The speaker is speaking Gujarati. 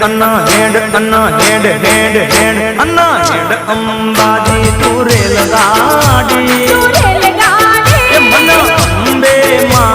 અન્ના હેડ અન્ના હેડ અંબાજી તું રેલ ગાડી એ મન અંબે માં